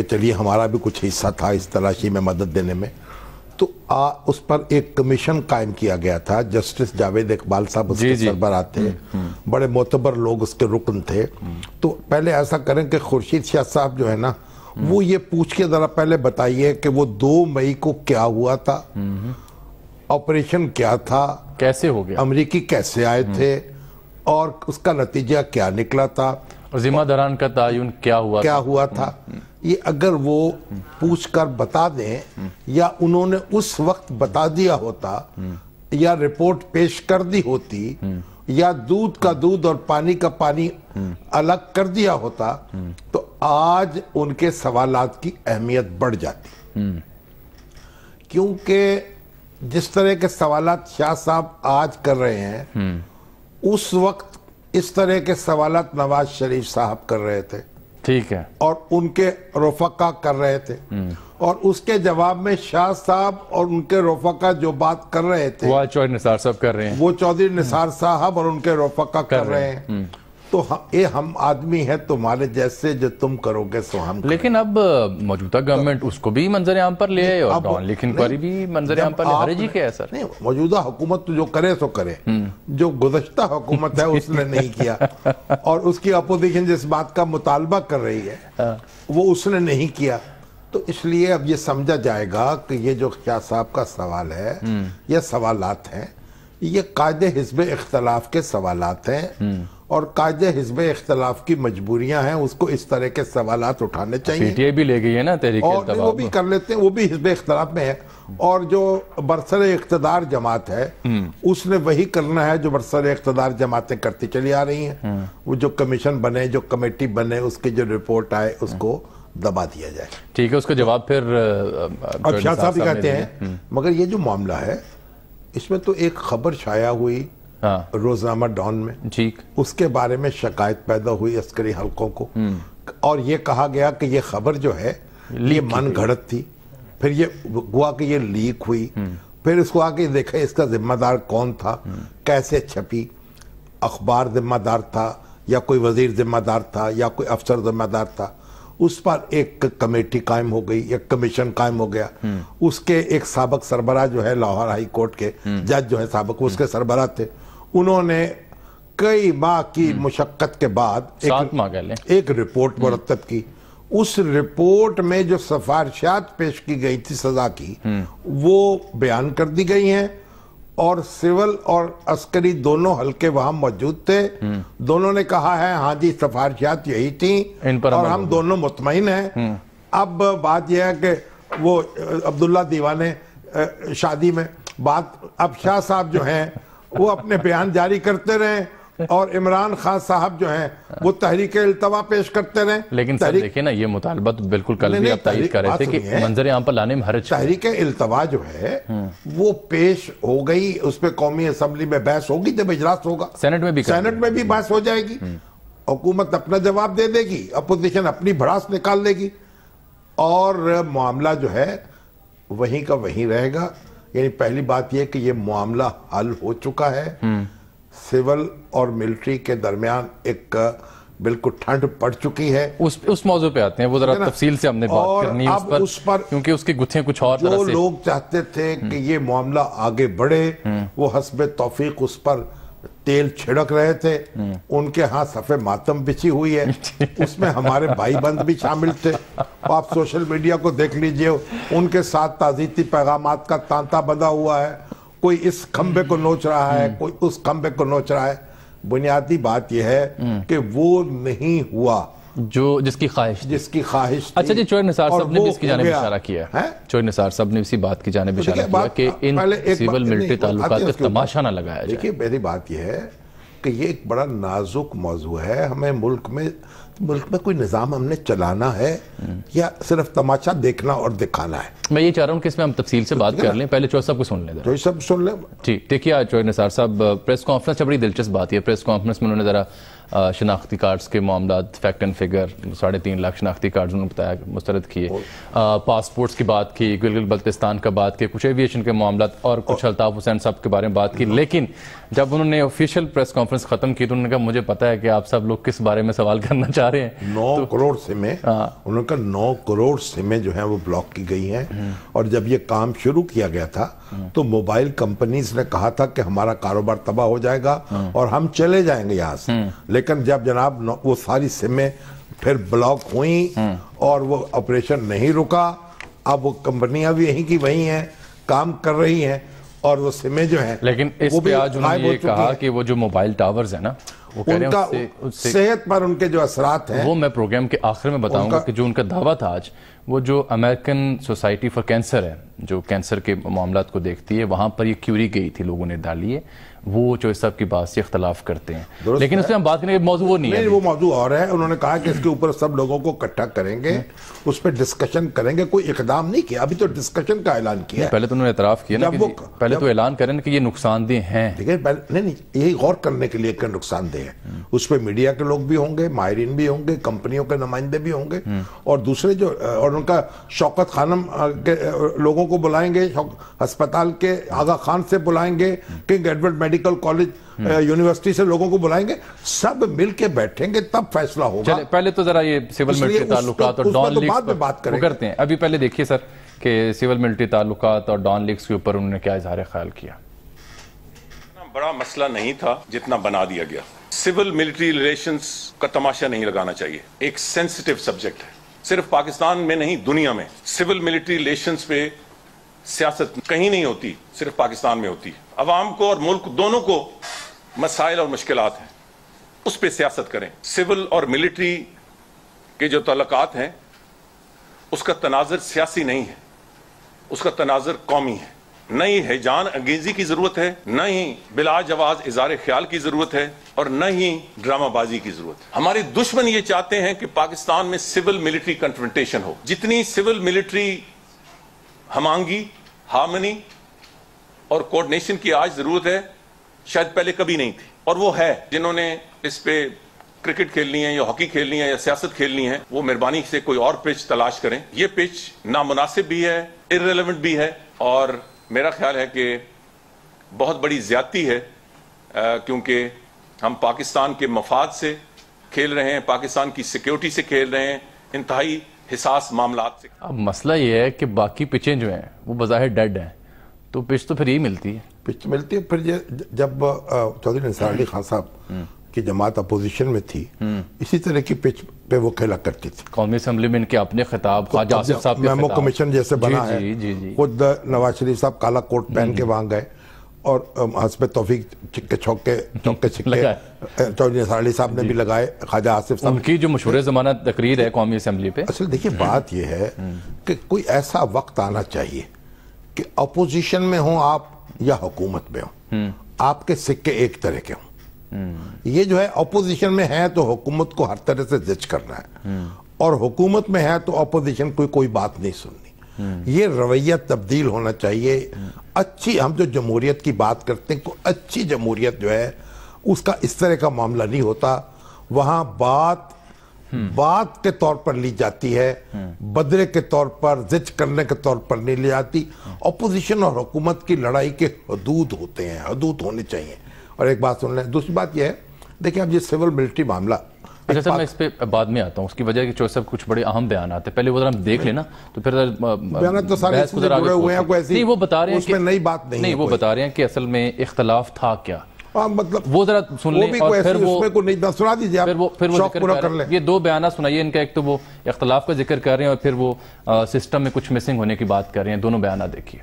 کہ چلیے ہمارا بھی کچھ حصہ تھا اس تلاشی میں مدد دینے میں، تو اس پر ایک کمیشن قائم کیا گیا تھا، جسٹس جاوید اقبال صاحب اس کے سربراہ تھے، بڑے معتبر لوگ اس کے رکن تھے۔ تو پہلے ایسا کریں کہ خورشید شاہ صاحب جو ہے نا، وہ یہ پوچھ کے ذرا پہلے بتائیے کہ وہ 2 مئی کو کیا ہوا تھا، آپریشن کیا تھا، کیسے ہو گیا، امریکی کیسے آئے تھے، اور اس کا نتیجہ کیا نکلا تھا، اور ذمہ داران کا تعین کیا ہوا تھا۔ یہ اگر وہ پوچھ کر بتا دیں، یا انہوں نے اس وقت بتا دیا ہوتا، یا رپورٹ پیش کر دی ہوتی، یا دودھ کا دودھ اور پانی کا پانی الگ کر دیا ہوتا، تو آج ان کے سوالات کی اہمیت بڑھ جاتی۔ کیونکہ جس طرح کے سوالات شاہ صاحب آج کر رہے ہیں، اس وقت اس طرح کے سوالات نواز شریف صاحب کر رہے تھے، ٹھیک ہے، اور ان کے رفقا کر رہے تھے، اور اس کے جواب میں شاہ صاحب اور ان کے رفقا جو بات کر رہے تھے، وہ چودھری نثار صاحب کر رہے ہیں، وہ چودھری نثار صاحب اور ان کے رفقا کر رہے ہیں۔ تو اے ہم آدمی ہیں تمہارے جیسے، جو تم کرو گے سو ہم کریں۔ لیکن اب موجودہ گورنمنٹ اس کو بھی منظر عام پر لے آئے، اور ڈان لیک انکوائری بھی منظر عام پر لے آئے۔ جی کیا ہے سر؟ نہیں، موجودہ حکومت تو جو کرے سو کرے، جو گزشتہ حکومت ہے اس نے نہیں کیا، اور اس کی اپوزیشن جس بات کا مطالبہ کر رہی ہے وہ اس نے نہیں کیا۔ تو اس لیے اب یہ سمجھا جائے گا کہ یہ جو شاہ صاحب کا سوال ہے، یہ سوالات ہیں، یہ قائد حزب اختلاف کے سوالات ہیں، اور قائد حزب اختلاف کی مجبوریاں ہیں، اس کو اس طرح کے سوالات اٹھانے چاہیے۔ پی ٹی آئی بھی لے گئی ہے نا تحریک التوا، اور وہ بھی کر لیتے ہیں، وہ بھی حزب اختلاف میں ہے، اور جو برسر اقتدار جماعت ہے اس نے وہی کرنا ہے جو برسر اقتدار جماعتیں کرتی چلی آ رہی ہیں۔ وہ جو کمیشن بنے، جو کمیٹی بنے، اس کی جو رپورٹ آئے اس کو دبا دیا جائے۔ ٹھیک ہے، اس کا جواب پھر اب شاہ صاحب ہی کہتے ہیں۔ مگر یہ جو معاملہ ہے، اس میں تو ایک خبر شائع ہوئی روزنامہ ڈان میں، اس کے بارے میں شکایت پیدا ہوئی عسکری حلقوں کو، اور یہ کہا گیا کہ یہ خبر جو ہے یہ من گھڑت تھی، پھر یہ ہوا کہ یہ لیک ہوئی، پھر اس کو آگے دیکھا اس کا ذمہ دار کون تھا، کیسے چھپی، اخبار ذمہ دار تھا، یا کوئی وزیر ذمہ دار تھا، یا کوئی افسر ذمہ دار تھا۔ اس پر ایک کمیٹی قائم ہو گئی، ایک کمیشن قائم ہو گیا، اس کے ایک سابق سربراہ جو ہے لاہور ہائی کورٹ کے جج جو ہے سابق، اس کے سربراہ تھے، انہوں نے کئی ماہ کی مشقت کے بعد ایک رپورٹ مرتب کی۔ اس رپورٹ میں جو سفارشات پیش کی گئی تھی سزا کی، وہ بیان کر دی گئی ہیں، اور سول اور عسکری دونوں حلقے وہاں موجود تھے، دونوں نے کہا ہے ہاں جی سفارشات یہی تھیں، اور ہم دونوں مطمئن ہیں۔ اب بات یہ ہے کہ وہ عبداللہ دیوانے شادی میں بات، اب شاہ صاحب جو ہیں وہ اپنے بیان جاری کرتے رہیں، اور عمران خان صاحب جو ہیں وہ تحریک التوا پیش کرتے رہیں۔ لیکن سر دیکھیں نا، یہ مطالبہ تو بالکل کل بھی آپ تائید کر رہے تھے کہ منظر عام پر لانے میں حرج۔ تحریک التوا جو ہے وہ پیش ہو گئی، اس پہ قومی اسمبلی میں بحث ہوگی، جب اجلاس ہوگا سینٹ میں بھی بحث ہو جائے گی، حکومت اپنا جواب دے دے گی، اپوزیشن اپنی بھڑاس نکال لے گی، اور معاملہ جو ہے وہیں کا وہیں رہے گا۔ یعنی پہلی بات یہ کہ یہ معاملہ حل ہو چکا ہے، سول اور ملٹری کے درمیان ایک بالکل ٹھنڈ پڑ چکی ہے۔ اس موضوع پہ آتے ہیں، وہ ذرا تفصیل سے ہم نے بات کرنی ہے اس پر، کیونکہ اس کی گتھیں کچھ اور طرح سے۔ جو لوگ چاہتے تھے کہ یہ معاملہ آگے بڑھے، وہ حسب توفیق اس پر تیل چھڑک رہے تھے، ان کے ہاں صف ماتم بچھی ہوئی ہے، اس میں ہمارے بھائی بند بھی شامل تھے۔ آپ سوشل میڈیا کو دیکھ لیجئے، ان کے ساتھ تعزیتی پیغامات کا تانتا بندھا ہوا ہے، کوئی اس کھمبے کو نوچ رہا ہے، کوئی اس کھمبے کو نوچ رہا ہے۔ بنیادی بات یہ ہے کہ وہ نہیں ہوا جس کی خواہش تھی۔ اچھا جی، چودھری نثار صاحب نے بھی اس کی جانب اشارہ کیا ہے، چودھری نثار صاحب نے اسی بات کی جانب اشارہ کیا کہ ان سیول ملٹری تعلقات کا تماشا نہ لگایا جائے۔ دیکھیے میری بات یہ ہے کہ یہ ایک بڑا نازک موضوع ہے، ہمیں ملک میں کوئی نظام ہم نے چلانا ہے یا صرف تماشا دیکھنا اور دکھانا ہے؟ میں یہ چاہ رہا ہوں کہ اس میں ہم تفصیل سے بات کر لیں، پہلے چودھری صاحب کو سن لیں۔ چودھری صاحب سن لیں۔ ٹھیک، دیکھیے چودھری نثار صاحب پریس کانفرنس سے بڑی دلچسپ بات ہے، پریس کانفرنس میں انہوں نے ذرا شناختی کارڈز کے معاملات، فیکٹ اینڈ فگر 3.5 لاکھ شناختی کارڈز انہوں نے بتایا مسترد کیے، پاسپورٹس کی بات کی، گلگت بلتستان کا بات کی، کچھ ایویشن کے معاملات اور کچھ الطاف حسین صاحب کے بارے میں بات کی. لیکن جب انہوں نے آفیشیل پریس کانفرنس ختم کی تو انہوں نے کہا مجھے پتا ہے کہ آپ سب لوگ کس بارے میں سوال کرنا چاہ رہے ہیں. 9 کروڑ سمیں، انہوں نے کہا 9 کروڑ سمیں جو ہیں وہ بلاک کی گئی ہیں. اور جب یہ کام شروع کیا گیا تھا تو موبائل کمپنیز نے کہا تھا کہ ہمارا کاروبار تباہ ہو جائے گا اور ہم چلے جائیں گے یہاں سے. لیکن جب جناب وہ ساری سمیں پھر بلاک ہوئیں اور وہ آپریشن نہیں رکا، اب وہ کمپنیاں بھی یہیں کی وہیں ہیں، کام کر رہی ہیں اور وہ سمیں جو ہیں. لیکن اس پہ آج انہوں نے یہ کہا کہ وہ جو موبائل ٹاورز ہیں نا، وہ کہہ رہے ہیں صحت پر ان کے جو اثرات ہیں، وہ میں پروگرام کے آخر میں بتاؤں گا کہ جو ان کا دعویٰ تھا آج، وہ جو امریکن سوسائٹی فار کینسر ہے جو کینسر کے معاملات کو دیکھتی ہے، وہاں پر یہ کیوری گئی تھی، لوگوں نے ڈالی ہے، وہ جو صاحب کی بات سے اختلاف کرتے ہیں. لیکن اس میں ہم بات کریں کہ موضوع وہ نہیں ہے، وہ موضوع اور ہے. انہوں نے کہا کہ اس کے اوپر سب لوگوں کو اکٹھا کریں گے، اس پہ ڈسکشن کریں گے. کوئی اقدام نہیں کیا، ابھی تو ڈسکشن کا اعلان کیا. پہلے تو انہوں نے اعتراف کیا نا، پہلے تو اعلان کریں کہ یہ نقصان دہ ہیں. نہیں، یہی غور کرنے کے لیے کہ نقصان دہ ہے. اس پہ میڈیا کے لوگ بھی ہوں گے، ماہرین بھی ہوں گے، کمپنیوں کے نمائندے بھی ہوں گے، اور دوسرے جو اور ان کا شوکت خانم کے لوگوں کو بلائیں گے، ہسپتال کے آغا خان سے بلائیں گے، king Edward medical college university سے لوگوں کو بلائیں گے، سب مل کے بیٹھیں گے تب فیصلہ ہوگا. پہلے تو ذرا یہ سول ملٹری تعلقات اور ڈان لیگز بات کرتے ہیں. ابھی پہلے دیکھیے سر کہ سول ملٹری تعلقات اور ڈان لیگز کے اوپر انہوں نے کیا اظہار خیال کیا. بڑا مسئلہ نہیں تھا جتنا بنا دیا گیا. سول ملٹری ریلیشنز کا تماشا نہیں لگانا چاہیے، ایک سینسٹیو سبجیکٹ ہے. صرف پاکستان میں نہیں، دنیا میں سول ملٹری ریلیشنز پہ سیاست کہیں نہیں ہوتی، صرف پاکستان میں ہوتی. عوام کو اور ملک دونوں کو مسائل اور مشکلات ہیں، اس پہ سیاست کریں. سول اور ملٹری کے جو تعلقات ہیں اس کا تناظر سیاسی نہیں ہے، اس کا تناظر قومی ہے. نہ ہی ہیجان انگیزی کی ضرورت ہے، نہ ہی بلا جواز اظہار خیال کی ضرورت ہے، اور نہ ہی ڈرامہ بازی کی ضرورت ہے. ہمارے دشمن یہ چاہتے ہیں کہ پاکستان میں سول ملٹری کنفرنٹیشن ہو. جتنی سول ملٹری ہمانگی، ہارمنی اور کوارڈینیشن کی آج ضرورت ہے شاید پہلے کبھی نہیں تھی. اور وہ ہے، جنہوں نے اس پہ کرکٹ کھیلنی ہے یا ہاکی کھیلنی ہے یا سیاست کھیلنی ہے، وہ مہربانی سے کوئی اور پچ تلاش کریں. یہ پچ نامناسب بھی ہے، ارریلیونٹ بھی ہے، اور میرا خیال ہے کہ بہت بڑی زیادتی ہے، کیونکہ ہم پاکستان کے مفاد سے کھیل رہے ہیں، پاکستان کی سیکیورٹی سے کھیل رہے ہیں، انتہائی حساس معاملات سے. اب مسئلہ یہ ہے کہ باقی پچیں جو ہیں وہ بظاہر ڈیڈ ہیں، تو پچ تو پھر یہی ملتی ہے. پچ ملتی ہے. پھر جب چودھری نثار علی خان صاحب کی جماعت اپوزیشن میں تھی، اسی طرح کی پچ پہ وہ کھیلا کرتی تھی. قومی اسمبلی میں ان کے اپنے خطاب، خواجہ آصف صاحب کے میمو کمیشن جیسے بنا ہے، خود نواز شریف صاب کالا کوٹ پہن کے وہاں گئے اور حسب توفیق چکے چھوکے چودھری نثار علی صاحب نے بھی لگائے، خواجہ آصف صاحب. ان کی جو مشہور زمانہ تقریر ہے قومی اسمبلی پہ. اصل دیکھیے بات یہ ہے کہ کوئی ایسا وقت آنا چاہیے کہ اپوزیشن میں ہوں آپ یا حکومت میں ہوں، آپ کے سکے ایک طرح کے ہوں. یہ جو ہے اپوزیشن میں ہے تو حکومت کو ہر طرح سے جج کرنا ہے، اور حکومت میں ہے تو اپوزیشن کو کوئی بات نہیں سننی. یہ رویہ تبدیل ہونا چاہیے. اچھی، ہم جو جمہوریت کی بات کرتے ہیں، کوئی اچھی جمہوریت جو ہے اس کا اس طرح کا معاملہ نہیں ہوتا. وہاں بات کے طور پر لی جاتی ہے، بدلے کے طور پر، جج کرنے کے طور پر نہیں لی جاتی. اپوزیشن اور حکومت کی لڑائی کے حدود ہوتے ہیں، حدود ہونے چاہیے. اور ایک بات سن لیں، دوسری بات یہ ہے، دیکھیں اب یہ سول ملٹری معاملہ. اچھا سر، میں اس پہ بعد میں آتا ہوں. اس کی وجہ کہ چوہدری صاحب کچھ بڑے اہم بیانات ہیں، پہلے وہ ذرا ہم دیکھ لینا تو پھر بیانات تو سارے اس سے جڑے ہوئے ہیں، کوئی ایسی وہ بتا رہے ہیں اس میں نئی بات نہیں ہے. نہیں، وہ بتا رہے ہیں کہ اصل میں اختلاف تھا کیا، مطلب وہ ذرا سن لیں اور پھر وہ سنا دیجیے، پھر وہ ذکر کر لیں. یہ 2 بیانات سنائیے ان کا. ایک تو وہ اختلاف کا ذکر کر رہے ہیں اور پھر وہ سسٹم میں کچھ مسنگ ہونے کی بات کر رہے ہیں. دونوں بیانات دیکھیے.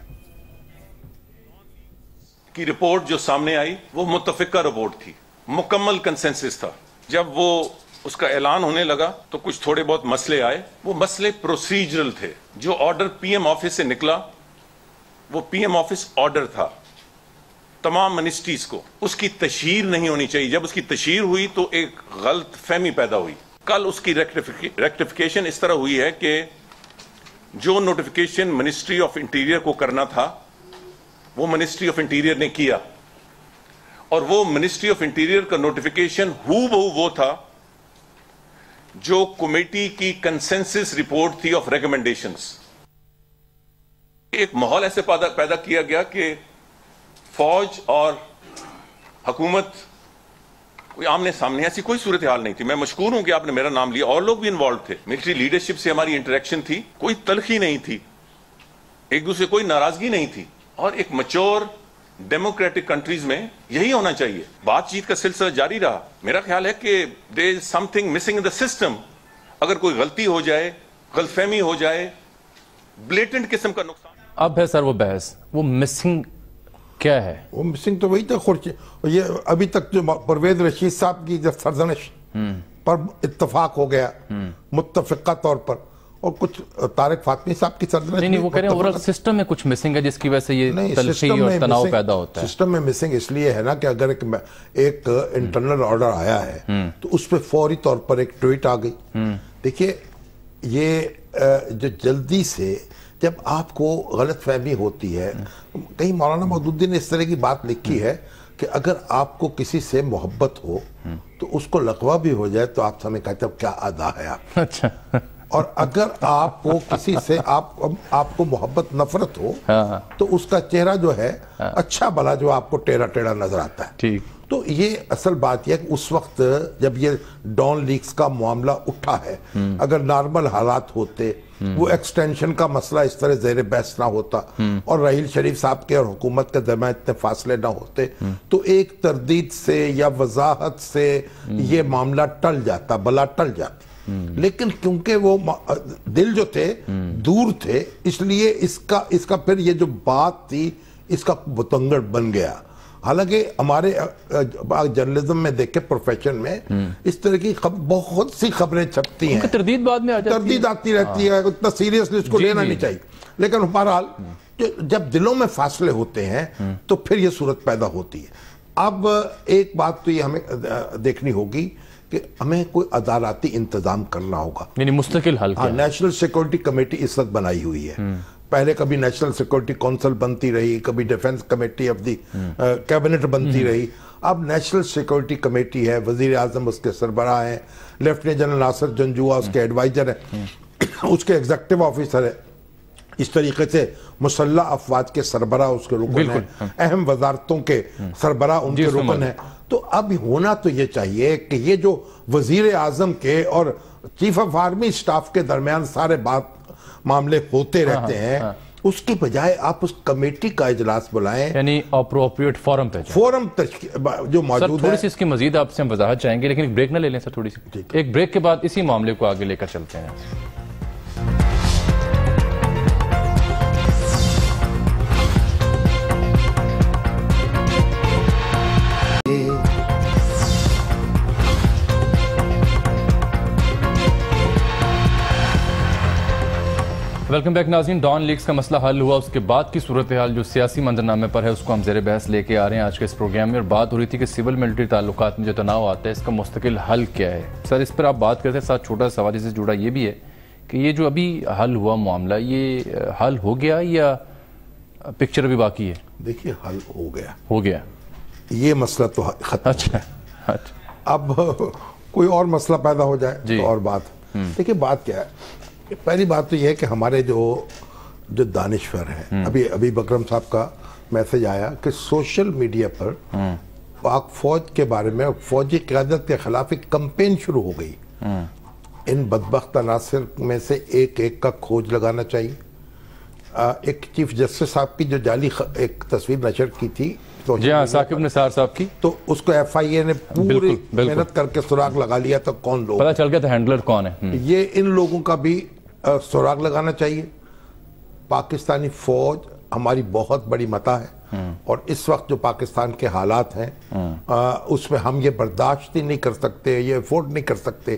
کی رپورٹ جو سامنے آئی وہ متفقہ رپورٹ تھی، مکمل کنسنسس تھا. جب وہ اس کا اعلان ہونے لگا تو کچھ تھوڑے بہت مسئلے آئے. وہ مسئلے پروسیجرل تھے. جو آرڈر پی ایم آفس سے نکلا وہ پی ایم آفس آرڈر تھا تمام منسٹریز کو. اس کی تشہیر نہیں ہونی چاہیے. جب اس کی تشہیر ہوئی تو ایک غلط فہمی پیدا ہوئی. کل اس کی ریکٹیفیکیشن اس طرح ہوئی ہے کہ جو نوٹیفیکیشن منسٹری آف انٹیریئر کو کرنا تھا وہ منسٹری آف انٹیریئر نے کیا، اور وہ منسٹری آف انٹیریئر کا نوٹیفیکیشن ہو بہو وہ تھا جو کمیٹی کی کنسنسس رپورٹ تھی آف ریکمنڈیشنز. ایک ماحول ایسے پیدا کیا گیا کہ فوج اور حکومت کوئی آمنے سامنے ایسی کوئی صورتحال نہیں تھی. میں مشکور ہوں کہ آپ نے میرا نام لیا, اور لوگ بھی انوالو تھے. ملٹری لیڈرشپ سے ہماری انٹریکشن تھی, کوئی تلخی نہیں تھی, ایک دوسرے کوئی ناراضگی نہیں تھی. اور ایک میچور ڈیموکریٹک کنٹریز میں یہی ہونا چاہیے. بات چیت کا سلسلہ جاری رہا. میرا خیال ہے کہ there is something missing in the system. اگر کوئی غلطی ہو جائے, غلط فہمی ہو جائے, بلیٹنٹ قسم کا نقصان. اب ہے سر وہ بحث, وہ مسنگ کیا ہے؟ وہ مسنگ تو وہی تھا یہ ابھی تک جو پرویز رشید صاحب کی جب سرزنش پر اتفاق ہو گیا متفقہ طور پر, اور کچھ طارق فاطمی صاحب کی سرزنش. نہیں وہ کہہ رہے ہیں اوورال سسٹم میں کچھ مسنگ ہے جس کی وجہ سے یہ تلخی اور تناؤ پیدا ہوتا ہے. سسٹم میں مسنگ اس لیے ہے نا کہ اگر ایک انٹرنل آرڈر آیا ہے تو اس پہ فوری طور پر ایک ٹویٹ آ گئی. دیکھیے یہ جو جلدی سے جب آپ کو غلط فہمی ہوتی ہے, کہیں مولانا مودودی نے اس طرح کی بات لکھی ہے کہ اگر آپ کو کسی سے محبت ہو تو اس کو لقوہ بھی ہو جائے تو آپ سامنے کہتے ہیں کیا ادا ہے آپ. اچھا. اور اگر آپ کو کسی سے آپ کو محبت نفرت ہو تو اس کا چہرہ جو ہے اچھا بھلا جو آپ کو ٹیڑھا ٹیڑھا نظر آتا ہے. ٹھیک. تو یہ اصل بات یہ ہے کہ اس وقت جب یہ ڈان لیکس کا معاملہ اٹھا ہے, اگر نارمل حالات ہوتے, وہ ایکسٹینشن کا مسئلہ اس طرح زیر بحث نہ ہوتا اور راحیل شریف صاحب کے اور حکومت کے درمیان اتنے فاصلے نہ ہوتے, تو ایک تردید سے یا وضاحت سے یہ معاملہ ٹل جاتا, بلا ٹل جاتی. لیکن کیونکہ وہ دل جو تھے دور تھے, اس لیے اس کا پھر یہ جو بات تھی اس کا بتنگڑ بن گیا. حالانکہ ہمارے جرنلزم میں دیکھیں پروفیشن میں اس طرح کی بہت سی خبریں چھپتی ہیں, تردید بعد میں تردید آتی رہتی ہے, اتنا سیریسلی اس کو لینا نہیں چاہیے. لیکن بہرحال جب دلوں میں فاصلے ہوتے ہیں تو پھر یہ صورت پیدا ہوتی ہے. اب ایک بات تو یہ ہمیں دیکھنی ہوگی کہ ہمیں کوئی عدالتی انتظام کرنا ہوگا, یعنی مستقل حل. نیشنل سیکورٹی کمیٹی اس وقت بنائی ہوئی ہے. پہلے کبھی نیشنل سیکورٹی کونسل بنتی رہی, کبھی defence committee of the cabinet بنتی رہی. اب نیشنل سیکورٹی کمیٹی ہے, وزیر اعظم اس کے سربراہ ہیں, لیفٹیننٹ جنرل ناصر جنجوعہ اس کے ایڈوائزر ہیں, اس کے ایگزیکٹو آفیسر ہے. اس طریقے سے مسلح افواج کے سربراہ اس کے رکن ہیں, اہم وزارتوں کے سربراہ ان کے رکن ہیں. تو اب ہونا تو یہ چاہیے کہ یہ جو وزیر اعظم کے اور چیف آف آرمی اسٹاف کے درمیان سارے معاملے ہوتے رہتے ہیں, اس کی بجائے آپ اس کمیٹی کا اجلاس بلائیں, یعنی اپروپریٹ فورم پہ فورم جو موجود ہے. تھوڑی سی اس کی مزید آپ سے ہم وضاحت چاہیں گے, لیکن ایک بریک نہ لے لیں سر تھوڑی سی. ایک بریک کے بعد اسی معاملے کو آگے لے کر چلتے ہیں. ویلکم بیک ناظرین. ڈان لیکس کا مسئلہ حل ہوا, اس کے بعد کی صورتحال جو سیاسی منظرنامے پر ہے اس کو ہم زیر بحث لے کے آ رہے ہیں آج کے اس پروگرام میں. اور بات ہو رہی تھی کہ سول ملٹری تعلقات میں جو تناؤ آتا ہے اس کا مستقل حل کیا ہے. سر اس پر آپ بات کرتے ہیں, ساتھ چھوٹا سوال اس سے جڑا یہ بھی ہے کہ یہ جو ابھی حل ہوا معاملہ, یہ حل ہو گیا یا پکچر ابھی باقی ہے؟ دیکھیے حل ہو گیا, یہ مسئلہ تو ختم. اچھا. اب کوئی اور مسئلہ پیدا ہو جائے تو اور بات. دیکھیے بات کیا ہے, پہلی بات تو یہ ہے کہ ہمارے جو دانشور ہیں, ابھی بکرم صاحب کا میسج آیا کہ سوشل میڈیا پر پاک فوج کے بارے میں فوجی قیادت کے خلاف ایک کمپین شروع ہو گئی. ان بدبخت عناصر میں سے ایک کا کھوج لگانا چاہیے. ایک چیف جسٹس صاحب کی جو جعلی ایک تصویر نشر کی تھی, جی ہاں, ثاقب نثار صاحب کی, تو اس کو ایف آئی اے نے پوری محنت کر کے سراغ لگا لیا تھا کون لوگ, پتہ چل گیا تھا ہینڈلر کون ہے. یہ ان لوگوں کا بھی سراغ لگانا چاہیے. پاکستانی فوج ہماری بہت بڑی متاع ہے, اور اس وقت جو پاکستان کے حالات ہیں اس میں ہم یہ برداشت ہی نہیں کر سکتے, یہ افورڈ نہیں کر سکتے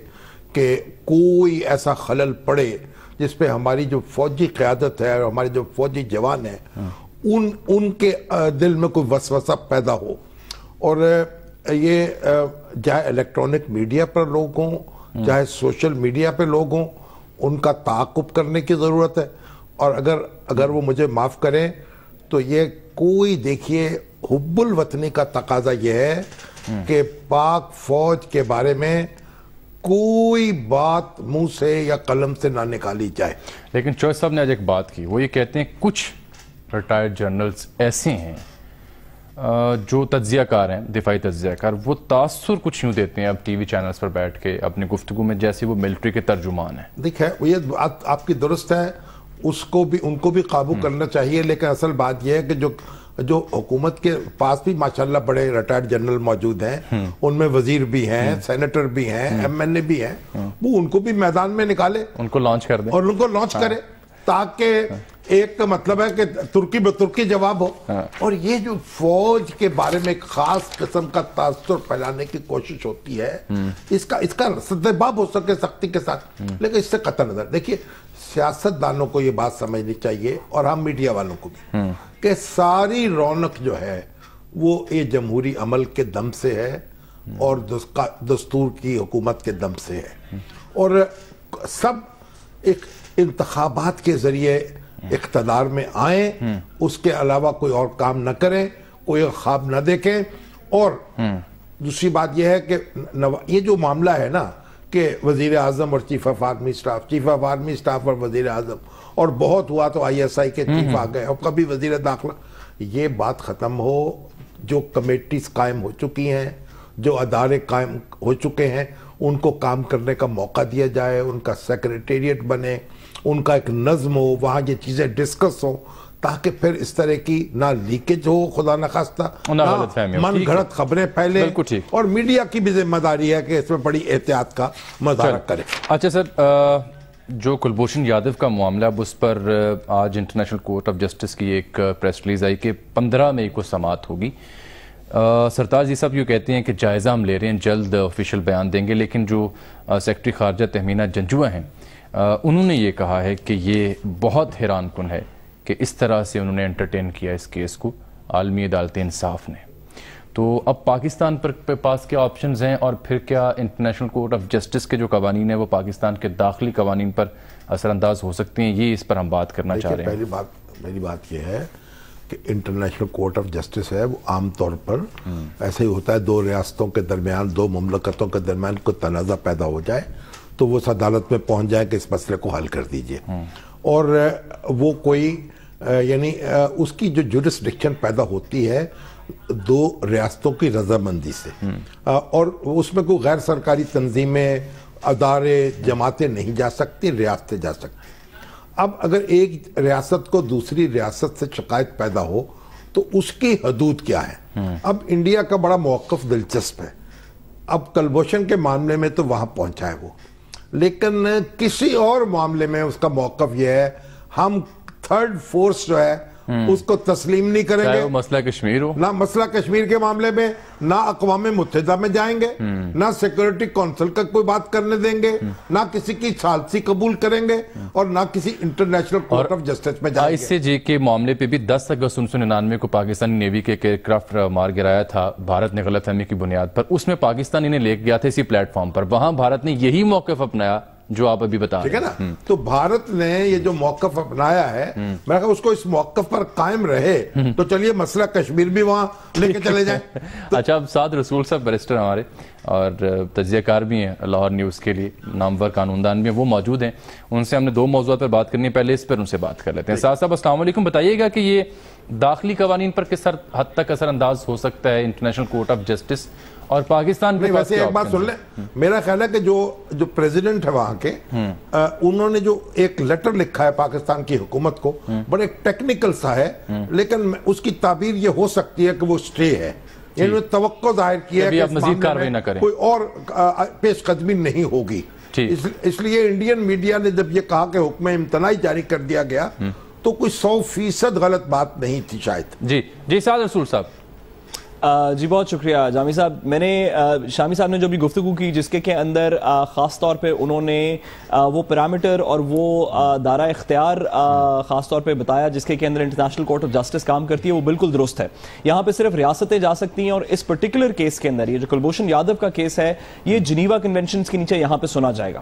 کہ کوئی ایسا خلل پڑے جس پہ ہماری جو فوجی قیادت ہے اور ہمارے جو فوجی جوان ہیں ان کے دل میں کوئی وسوسہ پیدا ہو. اور یہ چاہے الیکٹرانک میڈیا پر لوگ ہوں, چاہے سوشل میڈیا پہ لوگ ہوں, ان کا تعاقب کرنے کی ضرورت ہے. اور اگر وہ مجھے معاف کریں تو یہ کوئی دیکھیے حب الوطنی کا تقاضا یہ ہے کہ پاک فوج کے بارے میں کوئی بات منہ سے یا قلم سے نہ نکالی جائے. لیکن چوہے صاحب نے آج ایک بات کی, وہ یہ کہتے ہیں کچھ ریٹائرڈ جنرلز ایسے ہیں جو تجزیہ کار ہیں, دفاعی تجزیہ کار, وہ تاثر کچھ یوں دیتے ہیں اب ٹی وی چینلز پر بیٹھ کے اپنی گفتگو میں جیسے وہ ملٹری کے ترجمان ہیں. دیکھیں یہ بات آپ کی درست ہے, ان کو بھی قابو کرنا چاہیے, لیکن اصل بات یہ ہے کہ جو حکومت کے پاس بھی ماشاءاللہ بڑے ریٹائرڈ جنرل موجود ہیں, ان میں وزیر بھی ہیں, سینیٹر بھی ہیں, ایم این اے بھی ہیں, وہ ان کو بھی میدان میں نکالے, ان کو لانچ کر دیں اور ان کو لانچ کرے, تاکہ ایک مطلب ہے کہ ترکی بترکی جواب ہو. اور یہ جو فوج کے بارے میں ایک خاص قسم کا تاثر پھیلانے کی کوشش ہوتی ہے, اس کا سدباب ہو سکے سختی کے ساتھ, لیکن اس سے قطع نظر دیکھیے سیاست دانوں کو یہ بات سمجھنی چاہیے, اور ہم میڈیا والوں کو بھی, کہ ساری رونق جو ہے وہ یہ جمہوری عمل کے دم سے ہے اور دستور کی حکومت کے دم سے ہے, اور سب ایک انتخابات کے ذریعے اقتدار میں آئیں, اس کے علاوہ کوئی اور کام نہ کریں, کوئی خواب نہ دیکھیں. اور دوسری بات یہ ہے کہ یہ جو معاملہ ہے نا کہ وزیر اعظم اور چیف آف آرمی اسٹاف اور وزیر اعظم, اور بہت ہوا تو آئی ایس آئی کے چیف آ گئے, اور کبھی وزیر داخلہ, یہ بات ختم ہو. جو کمیٹیز قائم ہو چکی ہیں, جو ادارے قائم ہو چکے ہیں, ان کو کام کرنے کا موقع دیا جائے, ان کا سیکریٹریٹ بنے, ان کا ایک نظم ہو, وہاں یہ چیزیں ڈسکس ہوں, تاکہ پھر اس طرح کی نہ لیکیج ہو خدا نخواستہ, من گھڑت خبریں پھیلے, اور میڈیا کی بھی ذمہ داری ہے کہ اس میں بڑی احتیاط کا مظاہرہ کرے. اچھا سر, جو کلبھوشن یادو کا معاملہ, اب اس پر آج انٹرنیشنل کورٹ آف جسٹس کی ایک پریس ریلیز آئی کہ 15 مئی کو سماعت ہوگی. سرتاج جی صاحب یہ کہتے ہیں کہ جائزہ ہم لے رہے ہیں, جلد آفیشیل بیان دیں گے, لیکن جو سیکرٹری خارجہ تہمینہ جنجوعہ ہیں, انہوں نے یہ کہا ہے کہ یہ بہت حیران کن ہے کہ اس طرح سے انہوں نے انٹرٹین کیا اس کیس کو عالمی عدالت انصاف نے. تو اب پاکستان پر پاس کیا آپشنز ہیں, اور پھر کیا انٹرنیشنل کورٹ آف جسٹس کے جو قوانین ہیں وہ پاکستان کے داخلی قوانین پر اثر انداز ہو سکتے ہیں, یہ اس پر ہم بات کرنا چاہ رہے ہیں. پہلی بات یہ ہے کہ انٹرنیشنل کورٹ آف جسٹس ہے, وہ عام طور پر ایسے ہی ہوتا ہے, دو ریاستوں کے درمیان, دو مملکتوں کے درمیان کوئی تنازع پیدا ہو جائے تو وہ اس عدالت میں پہنچ جائے کہ اس مسئلے کو حل کر دیجئے, اور وہ کوئی یعنی اس کی جو جورسڈکشن پیدا ہوتی ہے دو ریاستوں کی رضامندی سے, اور اس میں کوئی غیر سرکاری تنظیمیں, ادارے, جماعتیں نہیں جا سکتی, ریاستیں جا سکتی. اب اگر ایک ریاست کو دوسری ریاست سے شکایت پیدا ہو تو اس کی حدود کیا ہے؟ اب انڈیا کا بڑا موقف دلچسپ ہے. اب کلبھوشن کے معاملے میں تو وہاں پہنچا ہے وہ, لیکن کسی اور معاملے میں اس کا موقف یہ ہے ہم تھرڈ فورس جو ہے اس کو تسلیم نہیں کریں گے. مسئلہ کشمیر ہو, نہ مسئلہ کشمیر کے معاملے میں نہ اقوام متحدہ میں جائیں گے, نہ سیکورٹی کونسل کا کوئی بات کرنے دیں گے, نہ کسی کی ثالثی قبول کریں گے, اور نہ کسی انٹرنیشنل کورٹ آف جسٹس میں جائیں گے. آئی سی جے کے معاملے پہ بھی 10 اگست 1999 کو پاکستانی نیوی کے ایئر کرافٹ مار گرایا تھا بھارت نے غلط فہمی کی بنیاد پر. اس میں پاکستان انہیں لے گیا تھا اسی پلیٹ فارم پر, وہاں بھارت نے یہی موقف اپنایا جو آپ ابھی بتا رہے ہیں. ٹھیک ہے نا, تو بھارت نے یہ جو موقف اپنایا ہے, میں کہا اس کو اس موقف پر قائم رہے تو چلیے مسئلہ کشمیر بھی وہاں لے کے چلے جائیں. اچھا, اب سعد رسول صاحب بیرسٹر ہمارے اور تجزیہ کار بھی ہیں لاہور نیوز کے لیے, نامور قانوندان بھی ہیں, وہ موجود ہیں. ان سے ہم نے 2 موضوعات پر بات کرنی ہے, پہلے اس پر ان سے بات کر لیتے ہیں. سعد صاحب السلام علیکم, بتائیے گا کہ یہ داخلی قوانین پر کس حد تک اثر انداز ہو سکتا ہے انٹرنیشنل کورٹ آف جسٹس, اور پاکستان میں ویسے ایک بات سن لیں, میرا خیال ہے کہ جو پریزیڈنٹ ہے وہاں کے, انہوں نے جو ایک لیٹر لکھا ہے پاکستان کی حکومت کو, بڑے ٹیکنیکل سا ہے, لیکن اس کی تعبیر یہ ہو سکتی ہے کہ وہ سٹے ہے, انہوں نے توقع ظاہر کیا ہے کہ اس معاملے میں کوئی اور پیش قدمی نہیں ہوگی. اس لیے انڈین میڈیا نے جب یہ کہا کہ حکم امتناعی جاری کر دیا گیا تو کوئی 100% غلط بات نہیں تھی شاید. جی سعد رسول صاحب. جی بہت شکریہ جامی صاحب. میں نے شامی صاحب نے جو بھی گفتگو کی جس کے اندر خاص طور پہ انہوں نے وہ پیرامیٹر اور وہ دائرہ اختیار خاص طور پہ بتایا جس کے اندر انٹرنیشنل کورٹ آف جسٹس کام کرتی ہے, وہ بالکل درست ہے. یہاں پہ صرف ریاستیں جا سکتی ہیں, اور اس پرٹیکولر کیس کے اندر یہ جو کلبھوشن یادو کا کیس ہے یہ جنیوا کنونشنز کے نیچے یہاں پہ سنا جائے گا.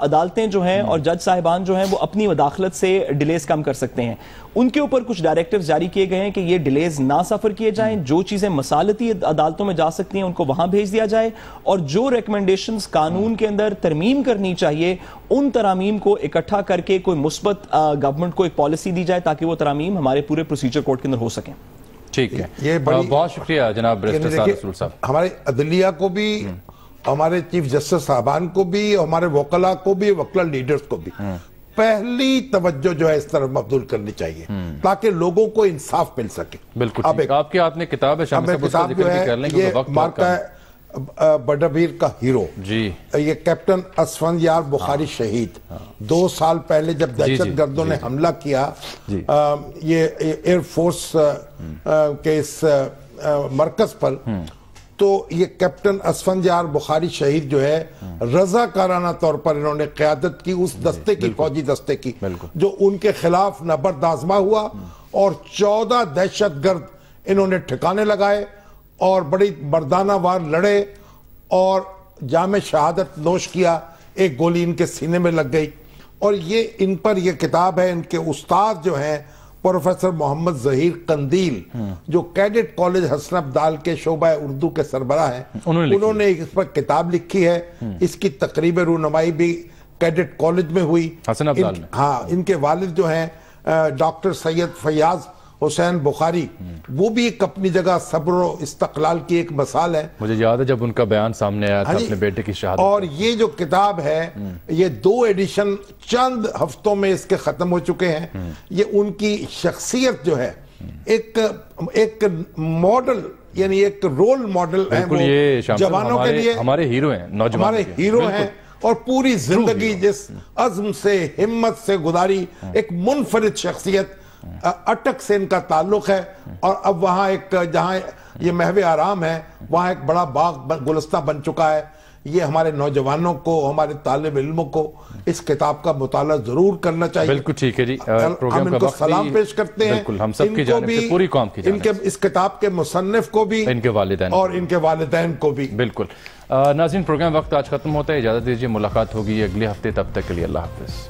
عدالتیں جو ہیں اور جج صاحبان جو ہیں وہ اپنی مداخلت سے ڈیلیز کم کر سکتے ہیں. ان کے اوپر کچھ ڈائریکٹیوز جاری کیے گئے ہیں کہ یہ ڈیلیز نہ سفر کیے جائیں, جو چیزیں مسالتی عدالتوں میں جا سکتی ہیں ان کو وہاں بھیج دیا جائے, اور جو ریکمنڈیشنز قانون کے اندر ترمیم کرنی چاہیے ان ترامیم کو اکٹھا کر کے کوئی مثبت گورنمنٹ کو ایک پالیسی دی جائے تاکہ وہ ترامیم ہمارے پورے پروسیجر کورٹ کے اندر ہو سکیں. ٹھیک ہے, بہت شکریہ جناب بیرسٹر سعد رسول صاحب. ہمارے عدلیہ کو بھی, ہمارے چیف جسٹس صاحبان کو بھی, ہمارے وکلاء کو بھی, وکلا لیڈرز کو بھی پہلی توجہ جو ہے اس طرف مبذول کرنی چاہیے تاکہ لوگوں کو انصاف مل سکے. بالکل, آپ کے ہاتھ میں کتاب ہے, شامی صاحب اس کا ذکر بھی کر لیں کہ وقت مارکا بڑبیر کا ہیرو, جی یہ کیپٹن اسفندیار بخاری شہید 2 سال پہلے جب دہشت گردوں نے حملہ کیا یہ ایئر فورس کے اس مرکز پر, تو یہ کیپٹن اسفندیار بخاری شہید جو ہے رضاکارانہ طور پر انہوں نے قیادت کی اس دستے کی, فوجی دستے کی جو ان کے خلاف نبرد آزما ہوا, اور 14 دہشت گرد انہوں نے ٹھکانے لگائے اور بڑی مردانہ وار لڑے اور جام شہادت نوش کیا. ایک گولی ان کے سینے میں لگ گئی. اور یہ ان پر یہ کتاب ہے, ان کے استاد جو ہیں پروفیسر محمد ظہیر قندیل جو کیڈٹ کالج حسن عبدال کے شعبہ اردو کے سربراہ ہیں, انہوں نے اس پر کتاب لکھی ہے. اس کی تقریب رونمائی بھی کیڈٹ کالج میں ہوئی. حسن عبدال میں, ہاں, ان کے والد جو ہیں ڈاکٹر سید فیاض حسین بخاری, وہ بھی ایک اپنی جگہ صبر و استقلال کی ایک مثال ہے. مجھے یاد ہے جب ان کا بیان سامنے آیا تھا اپنے بیٹے کی شہادت. اور یہ جو کتاب ہے یہ 2 ایڈیشن چند ہفتوں میں اس کے ختم ہو چکے ہیں. یہ ان کی شخصیت جو ہے ایک ماڈل, یعنی ایک رول ماڈل ہے وہ جوانوں کے لیے, ہمارے ہیرو ہیں, نوجوان ہمارے ہیرو ہیں, اور پوری زندگی جس عزم سے ہمت سے گزاری, ایک منفرد شخصیت. اٹک سے ان کا تعلق ہے, اور اب وہاں ایک جہاں یہ محو آرام ہے وہاں ایک بڑا باغ گلستہ بن چکا ہے. یہ ہمارے نوجوانوں کو, ہمارے طالب علموں کو اس کتاب کا مطالعہ ضرور کرنا چاہیے. بالکل ٹھیک ہے جی, ہم ان کو سلام پیش کرتے ہیں. بالکل, ہم سب کی جانب سے, پوری قوم کی جانب سے, اس کتاب کے مصنف کو بھی, ان کے والدین اور ان کے والدین کو بھی. بالکل. ناظرین, پروگرام وقت آج ختم ہوتا ہے, اجازت دیجیے, ملاقات ہوگی اگلے ہفتے, تب تک کے لیے اللہ حافظ.